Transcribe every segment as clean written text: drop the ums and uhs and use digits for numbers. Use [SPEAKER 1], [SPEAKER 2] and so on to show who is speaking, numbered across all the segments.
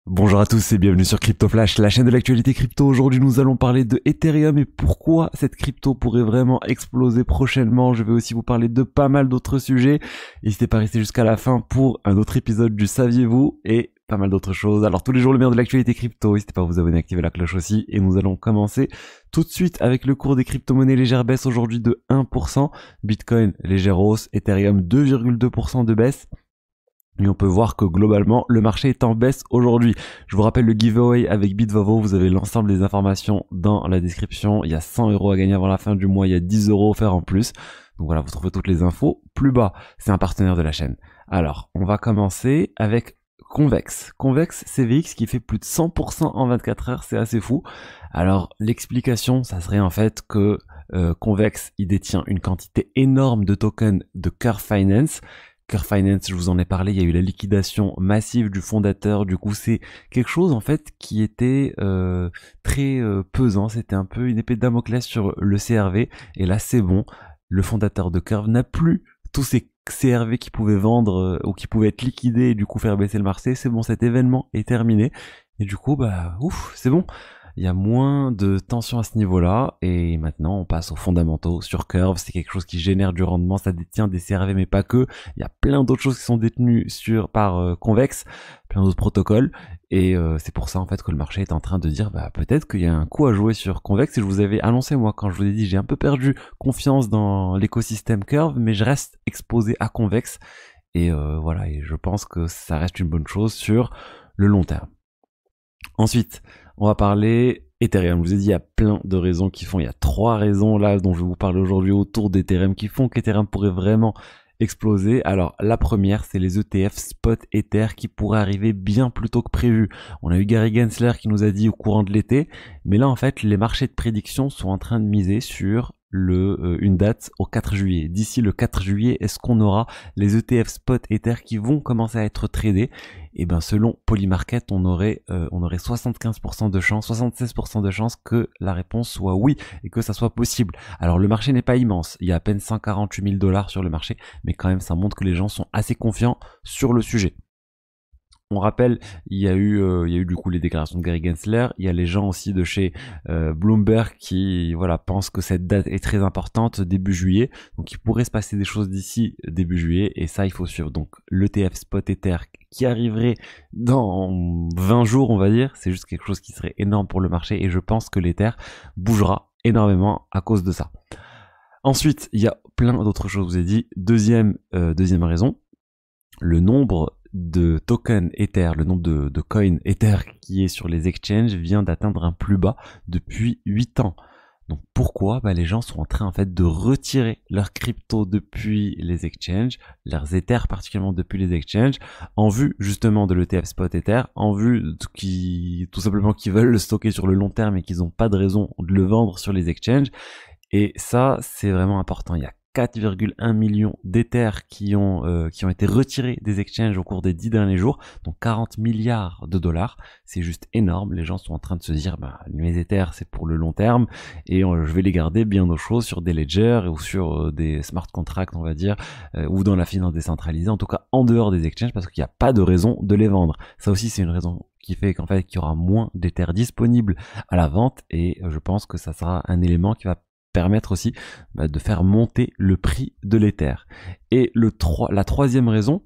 [SPEAKER 1] Bonjour à tous et bienvenue sur Crypto Flash, la chaîne de l'actualité crypto. Aujourd'hui, nous allons parler de Ethereum et pourquoi cette crypto pourrait vraiment exploser prochainement. Je vais aussi vous parler de pas mal d'autres sujets. N'hésitez pas à rester jusqu'à la fin pour un autre épisode du Saviez-vous et pas mal d'autres choses. Alors tous les jours, le meilleur de l'actualité crypto. N'hésitez pas à vous abonner, activer la cloche aussi. Et nous allons commencer tout de suite avec le cours des crypto-monnaies. Légère baisse aujourd'hui de 1%. Bitcoin, légère hausse. Ethereum, 2,2% de baisse. Et on peut voir que globalement, le marché est en baisse aujourd'hui. Je vous rappelle le giveaway avec Bitvavo. Vous avez l'ensemble des informations dans la description. Il y a 100 € à gagner avant la fin du mois. Il y a 10 € offerts en plus. Donc voilà, vous trouvez toutes les infos. Plus bas, c'est un partenaire de la chaîne. Alors, on va commencer avec Convex. Convex CVX qui fait plus de 100% en 24 heures. C'est assez fou. Alors, l'explication, ça serait en fait que Convex, il détient une quantité énorme de tokens de Curve Finance. Curve Finance, je vous en ai parlé, il y a eu la liquidation massive du fondateur, du coup c'est quelque chose en fait qui était très pesant, c'était un peu une épée de Damoclès sur le CRV, et là c'est bon, le fondateur de Curve n'a plus tous ces CRV qui pouvaient vendre ou qui pouvaient être liquidés et du coup faire baisser le marché, c'est bon, cet événement est terminé, et du coup bah ouf, c'est bon. Il y a moins de tension à ce niveau-là, et maintenant on passe aux fondamentaux sur Curve. C'est quelque chose qui génère du rendement, ça détient des CRV mais pas que. Il y a plein d'autres choses qui sont détenues par Convex, plein d'autres protocoles, et c'est pour ça en fait que le marché est en train de dire bah peut-être qu'il y a un coup à jouer sur Convex. Et je vous avais annoncé moi quand je vous ai dit j'ai un peu perdu confiance dans l'écosystème Curve, mais je reste exposé à Convex, et voilà, et je pense que ça reste une bonne chose sur le long terme. Ensuite, on va parler Ethereum. Je vous ai dit, il y a plein de raisons qui font, il y a 3 raisons là dont je vais vous parler aujourd'hui autour d'Ethereum qui font qu'Ethereum pourrait vraiment exploser. Alors, la première, c'est les ETF Spot Ether qui pourraient arriver bien plus tôt que prévu. On a eu Gary Gensler qui nous a dit au courant de l'été, mais là, en fait, les marchés de prédiction sont en train de miser sur une date au 4 juillet. D'ici le 4 juillet, est-ce qu'on aura les ETF Spot Ether qui vont commencer à être tradés? Et ben selon Polymarket, on aurait 75% de chance, 76% de chance que la réponse soit oui et que ça soit possible. Alors le marché n'est pas immense, il y a à peine 148 000 $ sur le marché, mais quand même ça montre que les gens sont assez confiants sur le sujet. On rappelle, il y a eu du coup les déclarations de Gary Gensler. Il y a les gens aussi de chez Bloomberg qui pensent que cette date est très importante début juillet. Donc il pourrait se passer des choses d'ici début juillet et ça il faut suivre. Donc l'ETF Spot Ether qui arriverait dans 20 jours on va dire, c'est juste quelque chose qui serait énorme pour le marché et je pense que l'Ether bougera énormément à cause de ça. Ensuite il y a plein d'autres choses. Je vous ai dit deuxième raison, le nombre de tokens Ether, le nombre de coins Ether qui est sur les exchanges vient d'atteindre un plus bas depuis 8 ans. Donc pourquoi les gens sont en train en fait de retirer leurs cryptos depuis les exchanges, leurs Ethers particulièrement depuis les exchanges, en vue justement de l'ETF Spot Ether, en vue tout simplement qu'ils veulent le stocker sur le long terme et qu'ils n'ont pas de raison de le vendre sur les exchanges. Et ça c'est vraiment important. Il y a 4,1 millions d'Ethers qui ont été retirés des exchanges au cours des 10 derniers jours, donc 40 milliards de dollars. C'est juste énorme. Les gens sont en train de se dire, mes Ethers c'est pour le long terme et je vais les garder bien au chaud sur des ledgers ou sur des smart contracts, on va dire, ou dans la finance décentralisée, en tout cas en dehors des exchanges parce qu'il n'y a pas de raison de les vendre. Ça aussi c'est une raison qui fait qu'en fait qu'il y aura moins d'Ethers disponibles à la vente et je pense que ça sera un élément qui va permettre aussi de faire monter le prix de l'Ether. Et la troisième raison,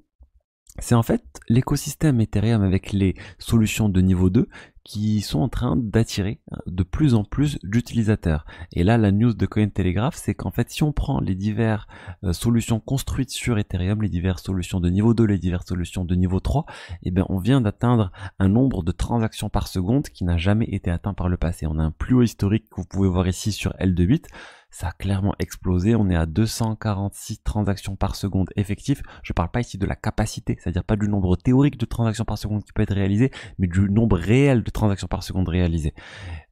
[SPEAKER 1] c'est en fait l'écosystème Ethereum avec les solutions de niveau 2 qui sont en train d'attirer de plus en plus d'utilisateurs. Et là, la news de Cointelegraph, c'est qu'en fait, si on prend les diverses solutions construites sur Ethereum, les diverses solutions de niveau 2, les diverses solutions de niveau 3, on vient d'atteindre un nombre de transactions par seconde qui n'a jamais été atteint par le passé. On a un plus haut historique que vous pouvez voir ici sur L28. Ça a clairement explosé, on est à 246 transactions par seconde effectif. Je parle pas ici de la capacité, c'est-à-dire pas du nombre théorique de transactions par seconde qui peut être réalisé, mais du nombre réel de transactions par seconde réalisées.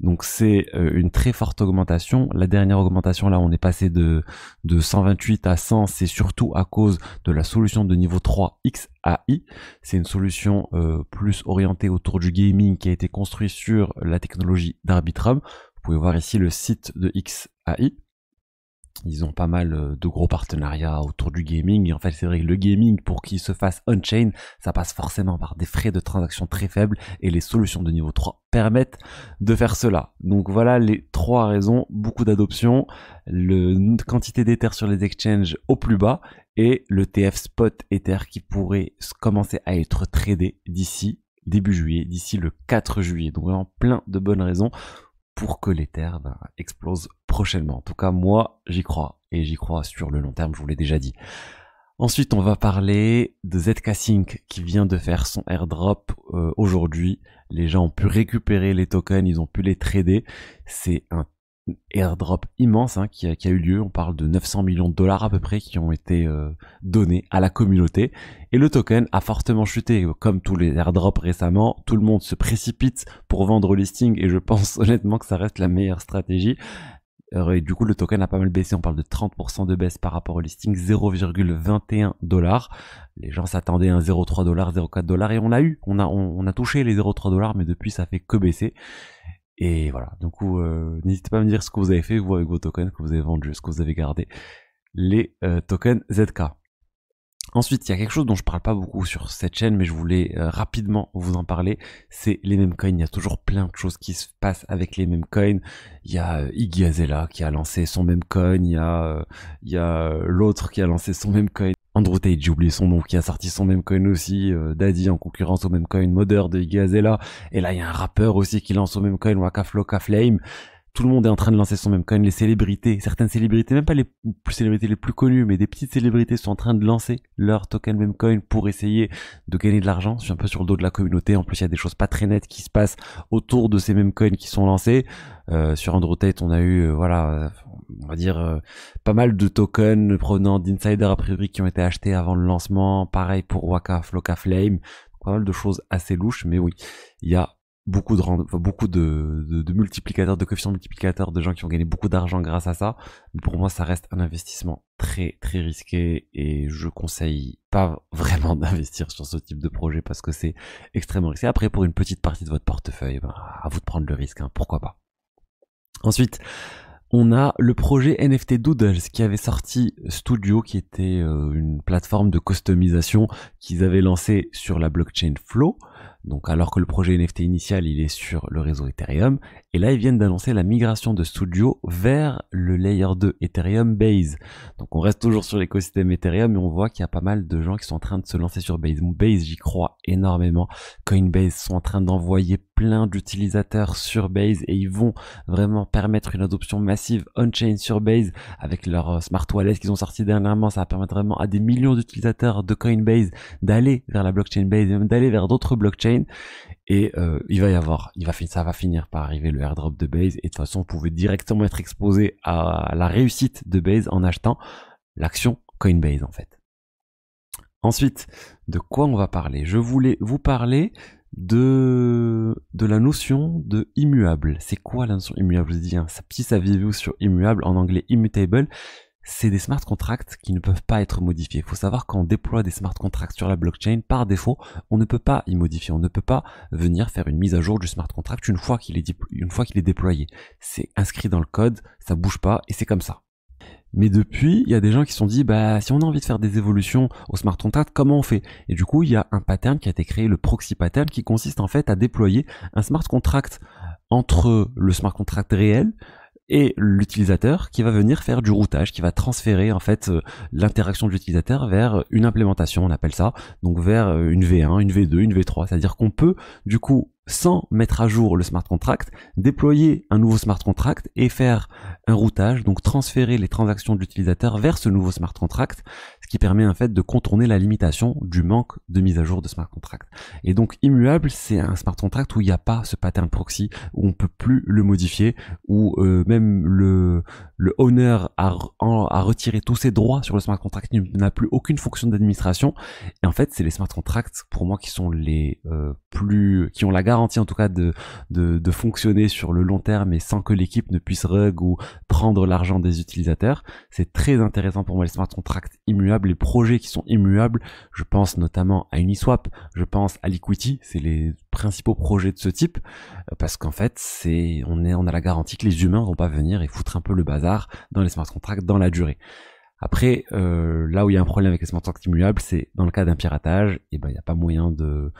[SPEAKER 1] Donc c'est une très forte augmentation. La dernière augmentation là, on est passé de 128 à 100, c'est surtout à cause de la solution de niveau 3 XAI. C'est une solution plus orientée autour du gaming qui a été construite sur la technologie d'Arbitrum. Vous pouvez voir ici le site de XAI. Ils ont pas mal de gros partenariats autour du gaming. Et en fait, c'est vrai que le gaming, pour qu'il se fasse on-chain, ça passe forcément par des frais de transaction très faibles. Et les solutions de niveau 3 permettent de faire cela. Donc voilà les 3 raisons. Beaucoup d'adoption, le quantité d'Ether sur les exchanges au plus bas et le TF Spot Ether qui pourrait commencer à être tradé d'ici début juillet, d'ici le 4 juillet. Donc vraiment plein de bonnes raisons pour que l'Ether explose prochainement. En tout cas, moi, j'y crois. Et j'y crois sur le long terme, je vous l'ai déjà dit. Ensuite, on va parler de ZK Sync qui vient de faire son airdrop aujourd'hui. Les gens ont pu récupérer les tokens, ils ont pu les trader. C'est un airdrop immense qui a eu lieu. On parle de 900 millions de dollars à peu près qui ont été donnés à la communauté. Et le token a fortement chuté. Comme tous les airdrops récemment, tout le monde se précipite pour vendre au listing et je pense honnêtement que ça reste la meilleure stratégie. Et du coup, le token a pas mal baissé. On parle de 30% de baisse par rapport au listing, 0,21 $. Les gens s'attendaient à un 0,3 $, 0,4 $ et on l'a eu. On a touché les 0,3 $, mais depuis, ça fait que baisser. Et voilà, du coup, n'hésitez pas à me dire ce que vous avez fait, vous, avec vos tokens, que vous avez vendus, ce que vous avez gardé. Les tokens ZK. Ensuite, il y a quelque chose dont je parle pas beaucoup sur cette chaîne, mais je voulais rapidement vous en parler. C'est les meme coins. Il y a toujours plein de choses qui se passent avec les meme coins. Il y a Iggy Azalea qui a lancé son meme coin. Il y a l'autre qui a lancé son meme coin. Andrew Tate, j'ai oublié son nom, qui a sorti son meme coin aussi. Daddy en concurrence au meme coin, modeur de Iggy Azalea. Et là, il y a un rappeur aussi qui lance son meme coin, Waka Flocka Flame. Tout le monde est en train de lancer son meme coin, les célébrités, certaines célébrités, même pas les célébrités les plus connues, mais des petites célébrités sont en train de lancer leur token meme coin pour essayer de gagner de l'argent. Je suis un peu sur le dos de la communauté. En plus, il y a des choses pas très nettes qui se passent autour de ces meme coins qui sont lancés. Sur Andrew Tate, on a eu, on va dire, pas mal de tokens provenant d'insiders a priori qui ont été achetés avant le lancement. Pareil pour Waka Flocka Flame. Pas mal de choses assez louches, mais oui, il y a beaucoup de multiplicateurs, de coefficients multiplicateurs, de gens qui ont gagné beaucoup d'argent grâce à ça. Mais pour moi, ça reste un investissement très très risqué et je conseille pas vraiment d'investir sur ce type de projet parce que c'est extrêmement risqué. Après, pour une petite partie de votre portefeuille, à vous de prendre le risque, pourquoi pas. Ensuite, on a le projet NFT Doodles qui avait sorti Studio, qui était une plateforme de customisation qu'ils avaient lancé sur la blockchain Flow. Donc alors que le projet NFT initial il est sur le réseau Ethereum, et là ils viennent d'annoncer la migration de Studio vers le layer 2 Ethereum Base. Donc on reste toujours sur l'écosystème Ethereum et on voit qu'il y a pas mal de gens qui sont en train de se lancer sur Base. Base, j'y crois énormément. Coinbase sont en train d'envoyer plein d'utilisateurs sur Base et ils vont vraiment permettre une adoption massive on-chain sur Base avec leur smart wallet qu'ils ont sorti dernièrement. Ça va permettre vraiment à des millions d'utilisateurs de Coinbase d'aller vers la blockchain Base et même d'aller vers d'autres blockchains. Et ça va finir par arriver le airdrop de Base et de toute façon vous pouvez directement être exposé à la réussite de Base en achetant l'action Coinbase en fait. Ensuite, de quoi on va parler? Je voulais vous parler de la notion de immuable. C'est quoi la notion immuable? Je dis un petit saviez-vous sur immuable, en anglais immutable. C'est des smart contracts qui ne peuvent pas être modifiés. Il faut savoir quand on déploie des smart contracts sur la blockchain, par défaut, on ne peut pas y modifier. On ne peut pas venir faire une mise à jour du smart contract une fois qu'il est déployé. C'est inscrit dans le code, ça bouge pas et c'est comme ça. Mais depuis, il y a des gens qui se sont dit, si on a envie de faire des évolutions au smart contract, comment on fait? Et du coup, il y a un pattern qui a été créé, le proxy pattern, qui consiste en fait à déployer un smart contract entre le smart contract réel et l'utilisateur qui va venir faire du routage, qui va transférer en fait l'interaction de l'utilisateur vers une implémentation, on appelle ça, donc vers une V1, une V2, une V3, c'est-à-dire qu'on peut du coup, sans mettre à jour le smart contract, déployer un nouveau smart contract et faire un routage, donc transférer les transactions de l'utilisateur vers ce nouveau smart contract, ce qui permet en fait de contourner la limitation du manque de mise à jour de smart contract. Et donc immuable, c'est un smart contract où il n'y a pas ce pattern proxy, où on peut plus le modifier, où même le owner a retiré tous ses droits sur le smart contract, il n'a plus aucune fonction d'administration. Et en fait, c'est les smart contracts pour moi qui sont les qui ont la garantie garantie en tout cas de fonctionner sur le long terme et sans que l'équipe ne puisse rug ou prendre l'argent des utilisateurs. C'est très intéressant pour moi les smart contracts immuables, les projets qui sont immuables. Je pense notamment à Uniswap, je pense à Liquity, c'est les principaux projets de ce type, parce qu'en fait on a la garantie que les humains vont pas venir et foutre un peu le bazar dans les smart contracts dans la durée. Après, là où il y a un problème avec les smart contracts immuables, c'est dans le cas d'un piratage, et ben il y a pas moyen de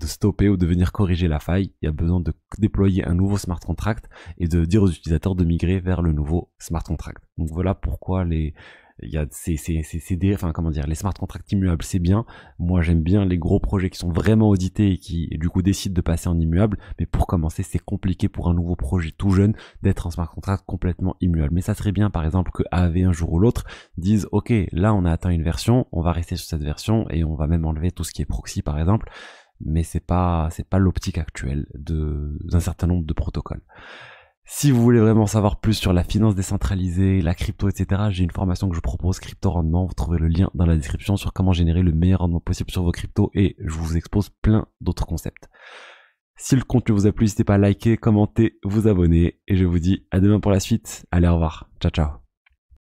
[SPEAKER 1] stopper ou de venir corriger la faille. Il y a besoin de déployer un nouveau smart contract et de dire aux utilisateurs de migrer vers le nouveau smart contract. Donc voilà pourquoi les les smart contracts immuables, c'est bien. Moi, j'aime bien les gros projets qui sont vraiment audités et qui, du coup, décident de passer en immuable. Mais pour commencer, c'est compliqué pour un nouveau projet tout jeune d'être en smart contract complètement immuable. Mais ça serait bien, par exemple, que AAV un jour ou l'autre dise, OK, là, on a atteint une version, on va rester sur cette version et on va même enlever tout ce qui est proxy, par exemple. Mais c'est pas l'optique actuelle d'un certain nombre de protocoles. Si vous voulez vraiment savoir plus sur la finance décentralisée, la crypto, etc., j'ai une formation que je propose, Crypto Rendement. Vous trouvez le lien dans la description sur comment générer le meilleur rendement possible sur vos cryptos et je vous expose plein d'autres concepts. Si le contenu vous a plu, n'hésitez pas à liker, commenter, vous abonner et je vous dis à demain pour la suite. Allez, au revoir. Ciao, ciao.